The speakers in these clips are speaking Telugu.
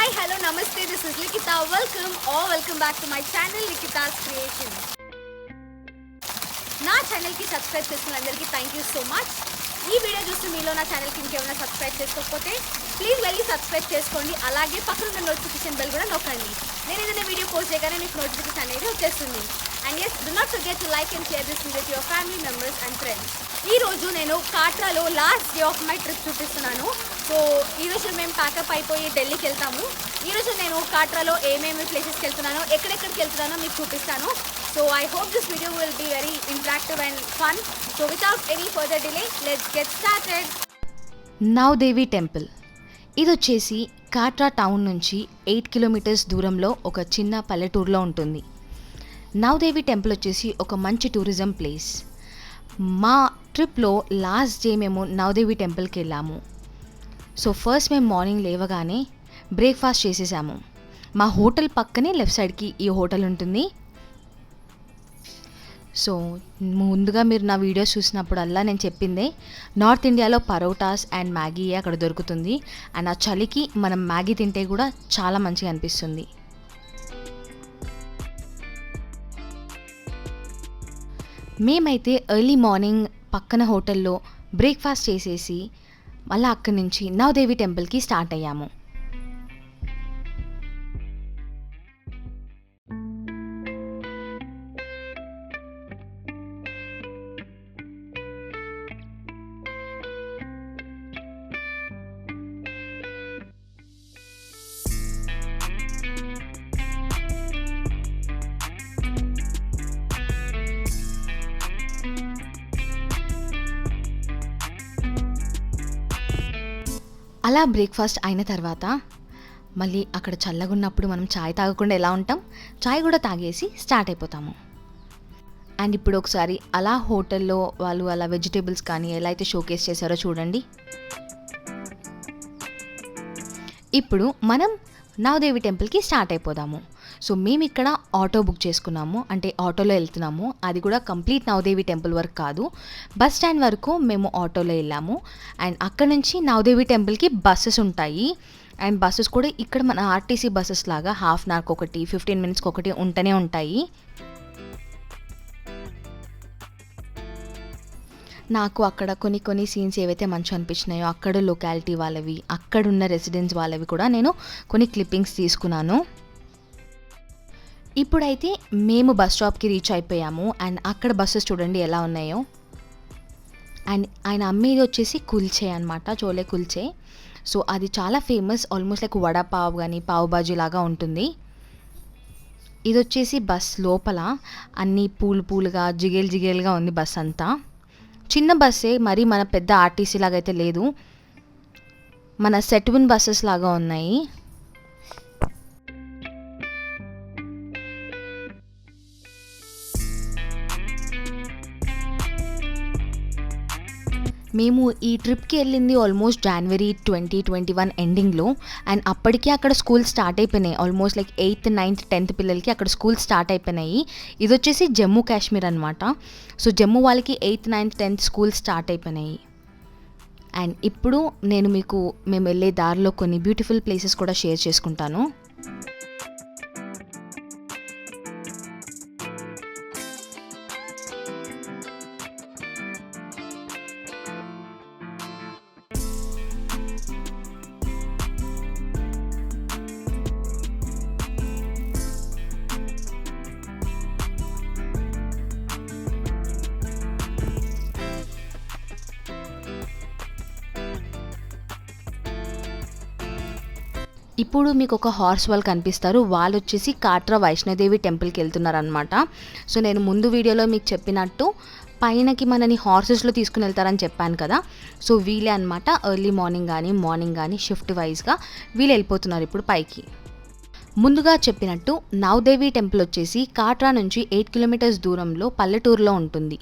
Hi, hello, namaste. This is Likita. Welcome back to my channel Likita's Creation. నా ఛానల్కి సబ్స్క్రైబ్ చేసిన అందరికీ థ్యాంక్ యూ సో మచ్. ఈ వీడియో చూసి మీలో నా ఛానల్కి ఇంకేమైనా సబ్స్క్రైబ్ చేసుకోకపోతే ప్లీజ్ వెళ్ళి సబ్స్క్రైబ్ చేసుకోండి. అలాగే పక్కన ఉన్న నోటిఫికేషన్ బెల్ కూడా నొక్కండి. నేను ఏదైనా వీడియో పోస్ట్ చేయగానే మీకు నోటిఫికేషన్ అనేది వచ్చేస్తుంది. And yes, do not forget to like and share this video to your family members and friends. ఈరోజు నేను కాట్రాలో last day of my trip చూపిస్తున్నాను. సో ఈరోజు మేము ప్యాకప్ అయిపోయి ఢిల్లీకి వెళ్తాము. ఈరోజు నేను కాట్రాలో ఏమేమి ప్లేసెస్కి వెళ్తున్నానో, ఎక్కడెక్కడికి వెళ్తున్నానో మీకు చూపిస్తాను. So I hope this video will be very interactive and fun. So without any further delay, let's get started. Navadevi temple ఇది వచ్చేసి కాట్రా టౌన్ నుంచి 8 కిలోమీటర్స్ దూరంలో ఒక చిన్న పల్లెటూరులో ఉంటుంది. నవదేవి టెంపుల్ వచ్చేసి ఒక మంచి టూరిజం ప్లేస్. మా ట్రిప్లో లాస్ట్ డే మేము నవదేవి టెంపుల్కి వెళ్ళాము. సో ఫస్ట్ మేము మార్నింగ్ లేవగానే బ్రేక్ఫాస్ట్ చేసేసాము. మా హోటల్ పక్కనే లెఫ్ట్ సైడ్కి ఈ హోటల్ ఉంటుంది. సో ముందుగా మీరు నా వీడియోస్ చూసినప్పుడల్లా నేను చెప్పిందే, నార్త్ ఇండియాలో పరోటాస్ అండ్ మ్యాగీ అక్కడ దొరుకుతుంది. అండ్ ఆ చలికి మనం మ్యాగీ తింటే కూడా చాలా మంచిగా అనిపిస్తుంది. మేమైతే ఎర్లీ మార్నింగ్ పక్కన హోటల్లో బ్రేక్ఫాస్ట్ చేసేసి మళ్ళీ అక్కడి నుంచి నవదేవి టెంపుల్కి స్టార్ట్ అయ్యాము. అలా బ్రేక్ఫాస్ట్ అయిన తర్వాత మళ్ళీ అక్కడ చల్లగున్నప్పుడు మనం చాయ్ తాగకుండా ఎలా ఉంటాం, చాయ్ కూడా తాగేసి స్టార్ట్ అయిపోతాము. అండ్ ఇప్పుడు ఒకసారి అలా హోటల్లో వాళ్ళు అలా వెజిటేబుల్స్ కానీ ఎలా అయితే షోకేస్ చేశారో చూడండి. ఇప్పుడు మనం నవదేవి టెంపుల్కి స్టార్ట్ అయిపోదాము. సో మేము ఇక్కడ ఆటో బుక్ చేసుకున్నాము, అంటే ఆటోలో వెళ్తున్నాము. అది కూడా కంప్లీట్ నవదేవి టెంపుల్ వరకు కాదు, బస్ స్టాండ్ వరకు మేము ఆటోలో వెళ్ళాము. అండ్ అక్కడ నుంచి నవదేవి టెంపుల్కి బస్సెస్ ఉంటాయి. అండ్ బస్సెస్ కూడా ఇక్కడ మన ఆర్టీసీ బస్సెస్ లాగా హాఫ్ అన్ అవర్కి ఒకటి, 15 మినిట్స్కి ఒకటి ఉంటూనే ఉంటాయి. నాకు అక్కడ కొన్ని సీన్స్ ఏవైతే మంచిగా అనిపించినాయో, అక్కడ లొకాలిటీ వాళ్ళవి, అక్కడున్న రెసిడెన్స్ వాళ్ళవి కూడా నేను కొన్ని క్లిప్పింగ్స్ తీసుకున్నాను. ఇప్పుడైతే మేము బస్ స్టాప్కి రీచ్ అయిపోయాము. అండ్ అక్కడ బస్సెస్ చూడండి ఎలా ఉన్నాయో. అండ్ ఆయన అమ్మేది వచ్చేసి కుల్చే అనమాట, చోలే కుల్చే. సో అది చాలా ఫేమస్, ఆల్మోస్ట్ లైక్ వడపావ్ కానీ పావ్ బాజీ లాగా ఉంటుంది. ఇది వచ్చేసి బస్ లోపల అన్నీ పూలుగా జిగేలుగా ఉంది బస్ అంతా. చిన్న బస్సే, మరి మన పెద్ద ఆర్టీసీ లాగా అయితే లేదు, మన సెట్విన్ బస్సెస్ లాగా ఉన్నాయి. మేము ఈ ట్రిప్కి వెళ్ళింది ఆల్మోస్ట్ జనవరి 2021 ఎండింగ్లో. అండ్ అప్పటికే అక్కడ స్కూల్ స్టార్ట్ అయిపోయినాయి. Almost like 8th, 9th, 10th పిల్లలకి అక్కడ స్కూల్ స్టార్ట్ అయిపోయినాయి. ఇది వచ్చేసి జమ్మూ కాశ్మీర్ అనమాట. సో జమ్మూ వాళ్ళకి 8th, 9th, 10th school start అయిపోయినాయి. అండ్ ఇప్పుడు నేను మీకు మేము వెళ్ళే దారిలో కొన్ని బ్యూటిఫుల్ ప్లేసెస్ కూడా షేర్ చేసుకుంటాను. ఇప్పుడు మీకు ఒక హార్స్ వాళ్ళు కనిపిస్తారు, వాళ్ళు వచ్చేసి కాట్రా వైష్ణోదేవి టెంపుల్కి వెళ్తున్నారు అనమాట. సో నేను ముందు వీడియోలో మీకు చెప్పినట్టు పైనకి మనని హార్సెస్లో తీసుకుని వెళ్తారని చెప్పాను కదా. సో వీలే అనమాట, ఎర్లీ మార్నింగ్ కానీ షిఫ్ట్ వైజ్గా వీళ్ళు వెళ్ళిపోతున్నారు ఇప్పుడు పైకి. ముందుగా చెప్పినట్టు నవదేవి టెంపుల్ వచ్చేసి కాట్రా నుంచి 8 కిలోమీటర్స్ దూరంలో పల్లెటూరులో ఉంటుంది.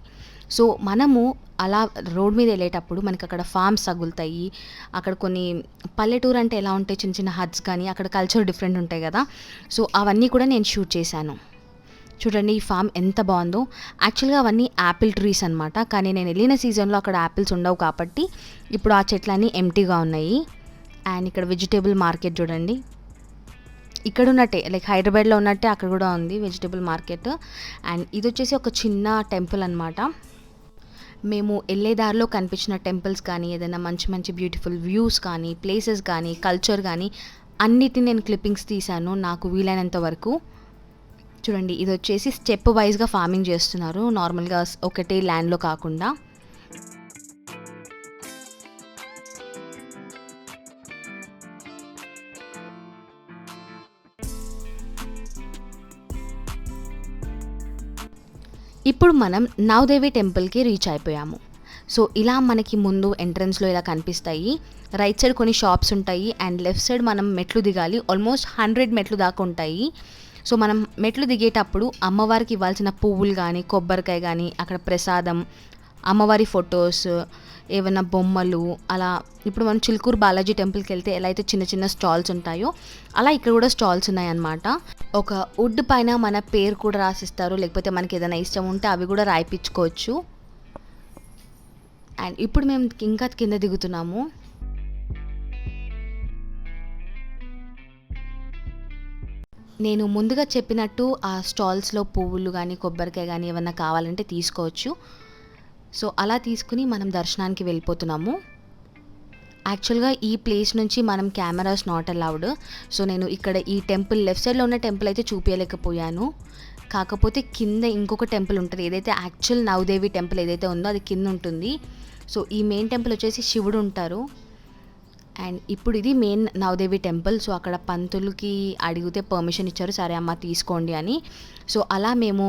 సో మనము అలా రోడ్ మీద వెళ్ళేటప్పుడు మనకి అక్కడ ఫార్మ్స్ తగులుతాయి. అక్కడ కొన్ని పల్లెటూరు అంటే ఎలా ఉంటాయి, చిన్న హట్స్ కానీ అక్కడ కల్చర్ డిఫరెంట్ ఉంటాయి కదా. సో అవన్నీ కూడా నేను షూట్ చేశాను. చూడండి ఈ ఫామ్ ఎంత బాగుందో. యాక్చువల్గా అవన్నీ యాపిల్ ట్రీస్ అనమాట, కానీ నేను వెళ్ళిన సీజన్లో అక్కడ యాపిల్స్ ఉండవు కాబట్టి ఇప్పుడు ఆ చెట్లన్నీ ఎంటీగా ఉన్నాయి. అండ్ ఇక్కడ వెజిటేబుల్ మార్కెట్ చూడండి. ఇక్కడ ఉన్నట్టే లైక్ హైదరాబాద్లో ఉన్నట్టే అక్కడ కూడా ఉంది వెజిటబుల్ మార్కెట్. అండ్ ఇది వచ్చేసి ఒక చిన్న టెంపుల్ అనమాట. మేము వెళ్ళే దారిలో కనిపించిన టెంపుల్స్ కానీ, ఏదైనా మంచి మంచి బ్యూటిఫుల్ వ్యూస్ కానీ, ప్లేసెస్ కానీ, కల్చర్ కానీ అన్నిటిని నేను క్లిప్పింగ్స్ తీశాను నాకు వీలైనంత వరకు. చూడండి, ఇది వచ్చేసి స్టెప్ వైజ్గా ఫార్మింగ్ చేస్తున్నారు, నార్మల్గా ఒకటే ల్యాండ్లో కాకుండా. ఇప్పుడు మనం నవదేవి టెంపుల్కి రీచ్ అయిపోయాము. సో ఇలా మనకి ముందు ఎంట్రన్స్లో ఇలా కనిపిస్తాయి. రైట్ సైడ్ కొన్ని షాప్స్ ఉంటాయి అండ్ లెఫ్ట్ సైడ్ మనం మెట్లు దిగాలి. ఆల్మోస్ట్ 100 మెట్లు దాకా ఉంటాయి. సో మనం మెట్లు దిగేటప్పుడు అమ్మవారికి ఇవ్వాల్సిన పువ్వులు కానీ, కొబ్బరికాయ కానీ, అక్కడ ప్రసాదం, అమ్మవారి ఫొటోస్, ఏమైనా బొమ్మలు, అలా ఇప్పుడు మనం చిలుకూరు బాలాజీ టెంపుల్కి వెళ్తే ఎలా అయితే చిన్న చిన్న స్టాల్స్ ఉంటాయో అలా ఇక్కడ కూడా స్టాల్స్ ఉన్నాయన్నమాట. ఒక వుడ్ పైన మన పేరు కూడా రాసిస్తారు, లేకపోతే మనకి ఏదైనా ఇష్టం ఉంటే అవి కూడా రాయిపించుకోవచ్చు. అండ్ ఇప్పుడు మేము ఇంకా కింద దిగుతున్నాము. నేను ముందుగా చెప్పినట్టు ఆ స్టాల్స్లో పువ్వులు కానీ, కొబ్బరికాయ కానీ ఏమన్నా కావాలంటే తీసుకోవచ్చు. సో అలా తీసుకుని మనం దర్శనానికి వెళ్ళిపోతున్నాము. యాక్చువల్గా ఈ ప్లేస్ నుంచి మనం కెమెరాస్ నాట్ అలౌడ్. సో నేను ఇక్కడ ఈ టెంపుల్ లెఫ్ట్ సైడ్లో ఉన్న టెంపుల్ అయితే చూపించలేకపోయాను. కాకపోతే కింద ఇంకొక టెంపుల్ ఉంటుంది, ఏదైతే యాక్చువల్ నవదేవి టెంపుల్ ఏదైతే ఉందో అది కింద ఉంటుంది. సో ఈ మెయిన్ టెంపుల్ వచ్చేసి శివుడు ఉంటారు. అండ్ ఇప్పుడు ఇది మెయిన్ నవదేవి టెంపుల్. సో అక్కడ పంతులకి అడిగితే పర్మిషన్ ఇచ్చారు, సరే అమ్మ తీసుకోండి అని. సో అలా మేము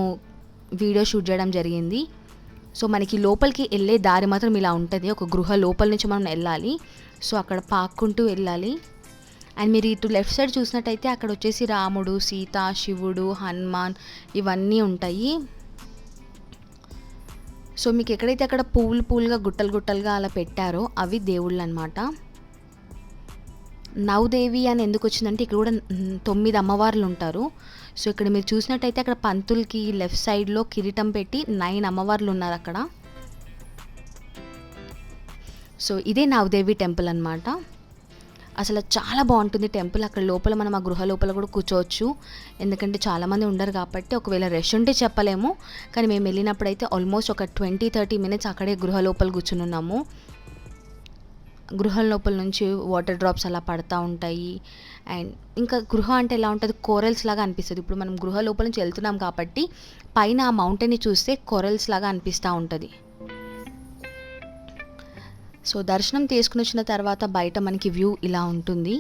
వీడియో షూట్ చేయడం జరిగింది. సో మనకి లోపలికి వెళ్ళే దారి మాత్రం ఇలా ఉంటుంది, ఒక గృహ లోపల నుంచి మనం వెళ్ళాలి. సో అక్కడ పాక్కుంటూ వెళ్ళాలి. అండ్ మీరు ఇటు లెఫ్ట్ సైడ్ చూసినట్టయితే అక్కడ వచ్చేసి రాముడు, సీత, శివుడు, హనుమాన్ ఇవన్నీ ఉంటాయి. సో మీకు ఎక్కడైతే అక్కడ పువ్వులుగా గుట్టలు గుట్టలుగా అలా పెట్టారో అవి దేవుళ్ళు అనమాట. నవదేవి అని ఎందుకు వచ్చిందంటే ఇక్కడ కూడా 9 అమ్మవార్లు ఉంటారు. సో ఇక్కడ మీరు చూసినట్టయితే అక్కడ పంతులకి లెఫ్ట్ సైడ్లో కిరీటం పెట్టి 9 అమ్మవార్లు ఉన్నారు అక్కడ. సో ఇదే నవదేవి టెంపుల్ అనమాట. అసలు చాలా బాగుంటుంది టెంపుల్. అక్కడ లోపల మనం ఆ గృహ లోపల కూడా కూర్చోవచ్చు, ఎందుకంటే చాలామంది ఉండరు కాబట్టి. ఒకవేళ రష్ ఉంటే చెప్పలేము, కానీ మేము వెళ్ళినప్పుడైతే ఆల్మోస్ట్ ఒక 20-30 మినిట్స్ అక్కడే గృహ లోపల కూర్చుని ఉన్నాము. గృహం లోపల నుంచి వాటర్ డ్రాప్స్ అలా పడతా ఉంటాయి. అండ్ ఇంకా గృహ అంటే ఎలా ఉంటుంది, కోరల్స్ లాగా అనిపిస్తుంది. ఇప్పుడు మనం గృహ లోపల నుంచి వెళ్తున్నాం కాబట్టి పైన ఆ మౌంటైన్ని చూస్తే కోరల్స్ లాగా అనిపిస్తూ ఉంటుంది. సో దర్శనం తీసుకుని వచ్చిన తర్వాత బయట మనకి వ్యూ ఇలా ఉంటుంది.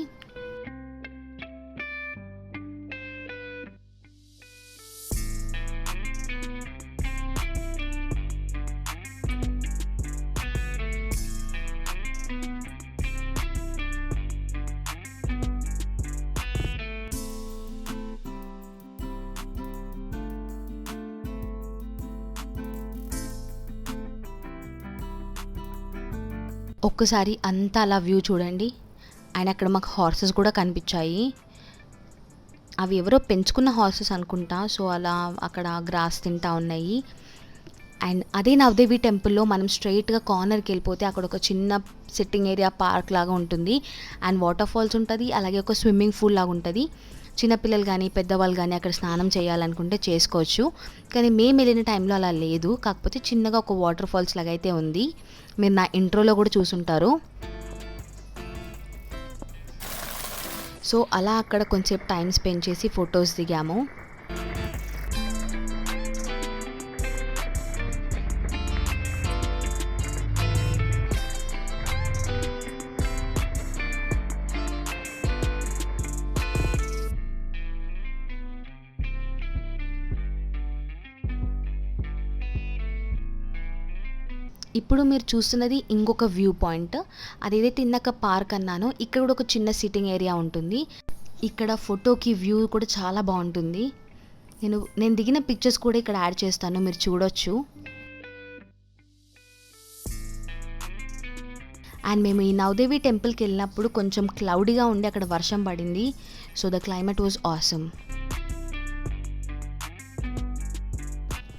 ఒక్కసారి అంతా అలా వ్యూ చూడండి. అండ్ అక్కడ మాకు హార్సెస్ కూడా కనిపించాయి. అవి ఎవరో పెంచుకున్న హార్సెస్ అనుకుంటా. సో అలా అక్కడ గ్రాస్ తింటా ఉన్నాయి. అండ్ అదే నవదేవి టెంపుల్లో మనం స్ట్రైట్గా కార్నర్కి వెళ్ళిపోతే అక్కడ ఒక చిన్న సిట్టింగ్ ఏరియా పార్క్ లాగా ఉంటుంది. అండ్ వాటర్ ఫాల్స్ ఉంటుంది, అలాగే ఒక స్విమ్మింగ్ పూల్ లాగా ఉంటుంది. చిన్నపిల్లలు కానీ పెద్దవాళ్ళు కానీ అక్కడ స్నానం చేయాలనుకుంటే చేసుకోవచ్చు. కానీ మేము వెళ్ళిన టైంలో అలా లేదు, కాకపోతే చిన్నగా ఒక వాటర్ ఫాల్స్ లాగా అయితే ఉంది. మీరు నా ఇంట్రోలో కూడా చూసుంటారు. సో అలా అక్కడ కొంచెం టైం స్పెండ్ చేసి ఫొటోస్ దిగాము. ఇప్పుడు మీరు చూస్తున్నది ఇంకొక వ్యూ పాయింట్. అదేదైతే ఇందాక పార్క్ అన్నానో ఇక్కడ కూడా ఒక చిన్న సిట్టింగ్ ఏరియా ఉంటుంది. ఇక్కడ ఫోటోకి వ్యూ కూడా చాలా బాగుంటుంది. నేను దిగిన పిక్చర్స్ కూడా ఇక్కడ యాడ్ చేస్తాను, మీరు చూడొచ్చు. అండ్ మేము ఈ నవదేవి టెంపుల్కి వెళ్ళినప్పుడు కొంచెం క్లౌడీగా ఉండి అక్కడ వర్షం పడింది. So the climate was awesome.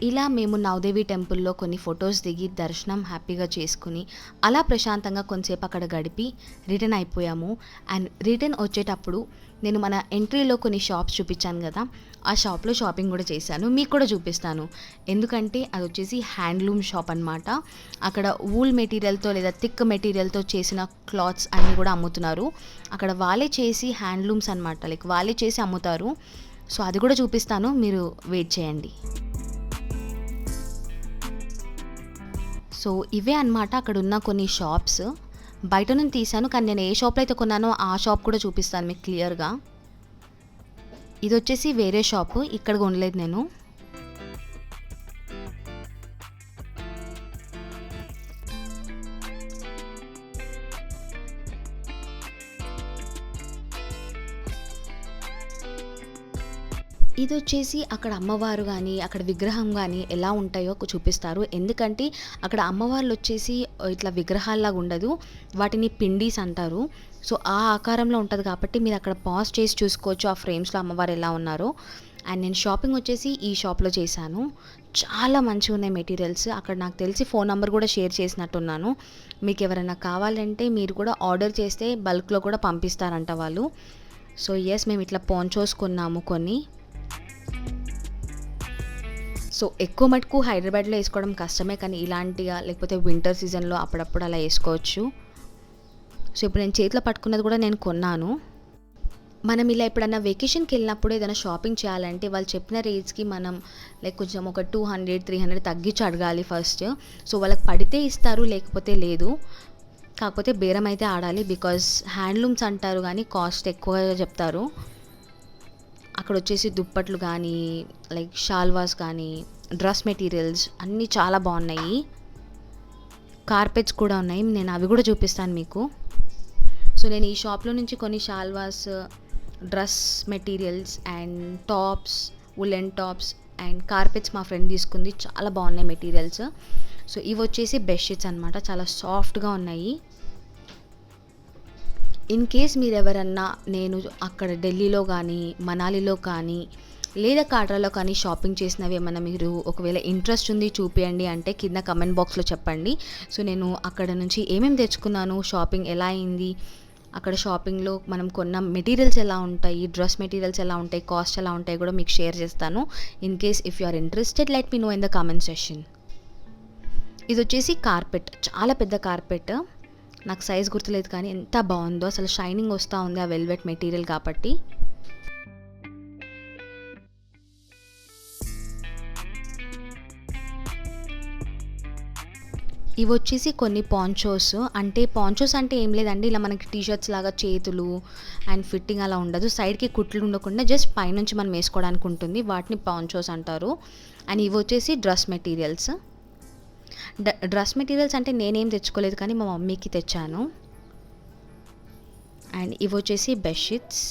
ఇలా మేము నవదేవి టెంపుల్లో కొన్ని ఫొటోస్ దిగి దర్శనం హ్యాపీగా చేసుకుని అలా ప్రశాంతంగా కొంతసేపు అక్కడ గడిపి రిటర్న్ అయిపోయాము. అండ్ రిటర్న్ వచ్చేటప్పుడు నేను మన ఎంట్రీలో కొన్ని షాప్స్ చూపించాను కదా, ఆ షాప్లో షాపింగ్ కూడా చేశాను. మీకు కూడా చూపిస్తాను. ఎందుకంటే అది వచ్చేసి హ్యాండ్లూమ్ షాప్ అనమాట. అక్కడ వూల్ మెటీరియల్తో లేదా థిక్ మెటీరియల్తో చేసిన క్లాత్స్ అన్నీ కూడా అమ్ముతున్నారు. అక్కడ వాళ్ళే చేసి హ్యాండ్లూమ్స్ అనమాట, లైక్ వాళ్ళే చేసి అమ్ముతారు. సో అది కూడా చూపిస్తాను, మీరు వెయిట్ చేయండి. సో ఇవే అన్నమాట అక్కడ ఉన్న కొన్ని షాప్స్. బయట నుంచి తీసాను, కానీ నేను ఏ షాప్లో అయితే కొన్నానో ఆ షాప్ కూడా చూపిస్తాను మీకు క్లియర్గా. ఇది వచ్చేసి వేరే షాపు, ఇక్కడ కొనలేదు నేను. ఇది వచ్చేసి అక్కడ అమ్మవారు కానీ అక్కడ విగ్రహం కానీ ఎలా ఉంటాయో చూపిస్తారు. ఎందుకంటే అక్కడ అమ్మవార్లు వచ్చేసి ఇట్లా విగ్రహాల్లాగా ఉండదు, వాటిని పిండీస్ అంటారు. సో ఆ ఆకారంలో ఉంటుంది కాబట్టి మీరు అక్కడ పాజ్ చేసి చూసుకోవచ్చు ఆ ఫ్రేమ్స్లో అమ్మవారు ఎలా ఉన్నారో. అండ్ నేను షాపింగ్ వచ్చేసి ఈ షాప్లో చేశాను. చాలా మంచిగా ఉన్నాయి మెటీరియల్స్. అక్కడ నాకు తెలిసి ఫోన్ నెంబర్ కూడా షేర్ చేసినట్టున్నాను. మీకు ఎవరైనా కావాలంటే మీరు కూడా ఆర్డర్ చేస్తే బల్క్లో కూడా పంపిస్తారంట వాళ్ళు. సో ఎస్, మేము ఇట్లా పాంచోస్ కొన్నాము కొన్ని. సో ఎక్కువ మటుకు హైదరాబాద్లో వేసుకోవడం కష్టమే, కానీ ఇలాంటిగా లేకపోతే వింటర్ సీజన్లో అప్పుడప్పుడు అలా వేసుకోవచ్చు. సో ఇప్పుడు నేను చేతిలో పట్టుకున్నది కూడా నేను కొన్నాను. మనం ఇలా ఎప్పుడన్నా వెకేషన్కి వెళ్ళినప్పుడు ఏదైనా షాపింగ్ చేయాలంటే వాళ్ళు చెప్పిన రేట్స్కి మనం లైక్ కొంచెం ఒక 200-300 తగ్గించి అడగాలి ఫస్ట్. సో వాళ్ళకి పడితే ఇస్తారు, లేకపోతే లేదు. కాకపోతే బేరం అయితే ఆడాలి, బికాజ్ హ్యాండ్లూమ్స్ అంటారు కానీ కాస్ట్ ఎక్కువగా చెప్తారు. అక్కడ వచ్చేసి దుప్పట్లు కానీ లైక్ షాల్వాస్ కానీ డ్రెస్ మెటీరియల్స్ అన్నీ చాలా బాగున్నాయి. కార్పెట్స్ కూడా ఉన్నాయి, నేను అవి కూడా చూపిస్తాను మీకు. సో నేను ఈ షాప్లో నుంచి కొన్ని షాల్వాస్, dress materials and tops, woollen tops and carpets మా ఫ్రెండ్ తీసుకుంది. చాలా బాగున్నాయి మెటీరియల్స్. సో ఇవి వచ్చేసి బెడ్షీట్స్ అనమాట, చాలా సాఫ్ట్గా ఉన్నాయి. ఇన్ కేస్ మీరు ఎవరన్నా నేను అక్కడ ఢిల్లీలో కానీ మనాలిలో కానీ లేదా కాట్రాలో కానీ షాపింగ్ చేసినవి ఏమన్నా మీరు ఒకవేళ ఇంట్రెస్ట్ ఉంది చూపియండి అంటే కింద కమెంట్ బాక్స్లో చెప్పండి. సో నేను అక్కడ నుంచి ఏమేమి తెచ్చుకున్నాను, షాపింగ్ ఎలా అయింది, అక్కడ షాపింగ్లో మనం కొన్న మెటీరియల్స్ ఎలా ఉంటాయి, డ్రెస్ మెటీరియల్స్ ఎలా ఉంటాయి, కాస్ట్ ఎలా ఉంటాయి కూడా మీకు షేర్ చేస్తాను. In case if you are interested let me know in the comment session. ఇది వచ్చేసి కార్పెట్, చాలా పెద్ద కార్పెట్. నాకు సైజ్ గుర్తులేదు కానీ ఎంత బాగుందో అసలు, షైనింగ్ వస్తూ ఉంది ఆ వెల్వెట్ మెటీరియల్ కాబట్టి. ఇవి వచ్చేసి కొన్ని పాంచోస్. అంటే పాంచోస్ అంటే ఏం లేదండి, ఇలా మనకి టీషర్ట్స్ లాగా చేతులు అండ్ ఫిట్టింగ్ అలా ఉండదు, సైడ్కి కుట్లు ఉండకుండా జస్ట్ పైనుంచి మనం వేసుకోవడానికి ఉంటుంది, వాటిని పాంచోస్ అంటారు. అండ్ ఇవి వచ్చేసి డ్రెస్ మెటీరియల్స్. డ్రెస్ మెటీరియల్స్ అంటే నేనేం తెచ్చుకోలేదు కానీ మా మమ్మీకి తెచ్చాను. అండ్ ఇవి వచ్చేసి బెడ్షీట్స్.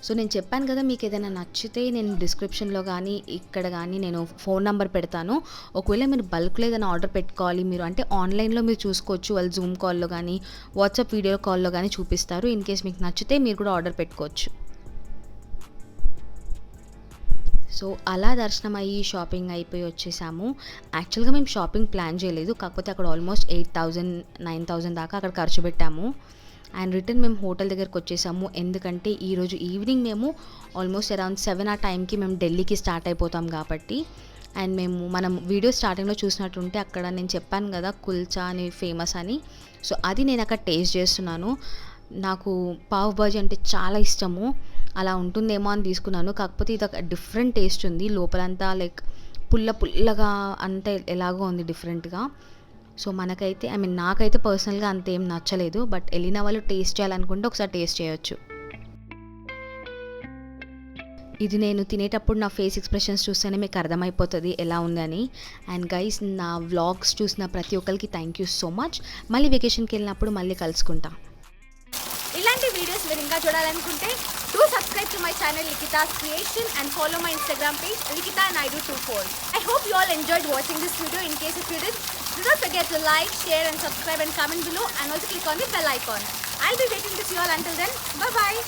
సో నేను చెప్పాను కదా, మీకు ఏదైనా నచ్చితే నేను డిస్క్రిప్షన్లో కానీ ఇక్కడ కానీ నేను ఫోన్ నెంబర్ పెడతాను. ఒకవేళ మీరు బల్క్లో ఏదైనా ఆర్డర్ పెట్టుకోవాలి మీరు అంటే ఆన్లైన్లో మీరు చూసుకోవచ్చు, వాళ్ళు జూమ్ కాల్లో కానీ వాట్సాప్ వీడియో కాల్లో కానీ చూపిస్తారు. ఇన్ కేస్ మీకు నచ్చితే మీరు కూడా ఆర్డర్ పెట్టుకోవచ్చు. సో అలా దర్శనం అయ్యి షాపింగ్ అయిపోయి వచ్చేసాము. యాక్చువల్గా మేము షాపింగ్ ప్లాన్ చేయలేదు, కాకపోతే అక్కడ ఆల్మోస్ట్ 8,000-9,000 దాకా అక్కడ ఖర్చు పెట్టాము. అండ్ రిటర్న్ మేము హోటల్ దగ్గరికి వచ్చేసాము, ఎందుకంటే ఈరోజు ఈవినింగ్ మేము ఆల్మోస్ట్ అరౌండ్ 7 ఆ టైంకి మేము ఢిల్లీకి స్టార్ట్ అయిపోతాం కాబట్టి. అండ్ మనం వీడియో స్టార్టింగ్లో చూసినట్టుంటే అక్కడ నేను చెప్పాను కదా కుల్చా అని ఫేమస్ అని. సో అది నేను అక్కడ టేస్ట్ చేస్తున్నాను. నాకు పావ్ బాజీ అంటే చాలా ఇష్టము, అలా ఉంటుందేమో అని తీసుకున్నాను. కాకపోతే ఇది ఒక డిఫరెంట్ టేస్ట్ ఉంది, లోపలంతా లైక్ పుల్లగా అంతా ఎలాగో ఉంది డిఫరెంట్గా. సో మనకైతే నాకైతే పర్సనల్గా అంతేం నచ్చలేదు, బట్ వెళ్ళిన వాళ్ళు టేస్ట్ చేయాలనుకుంటే ఒకసారి టేస్ట్ చేయొచ్చు. ఇది నేను తినేటప్పుడు నా ఫేస్ ఎక్స్ప్రెషన్స్ చూస్తేనే మీకు అర్థమైపోతుంది ఎలా ఉందని. అండ్ గైస్, నా వ్లాగ్స్ చూసిన ప్రతి ఒక్కరికి థ్యాంక్ యూ సో మచ్. మళ్ళీ వెకేషన్కి వెళ్ళినప్పుడు మళ్ళీ కలుసుకుంటా. ఇలాంటి వీడియోస్ మీరు ఇంకా చూడాలనుకుంటే do subscribe to my channel Likita's Creation and follow my Instagram page Likita Naidu24. I hope you all enjoyed watching this video. In case if you did, do not forget to like, share and subscribe and comment below, and also click on the bell icon. I'll be waiting to see you all until then. Bye bye.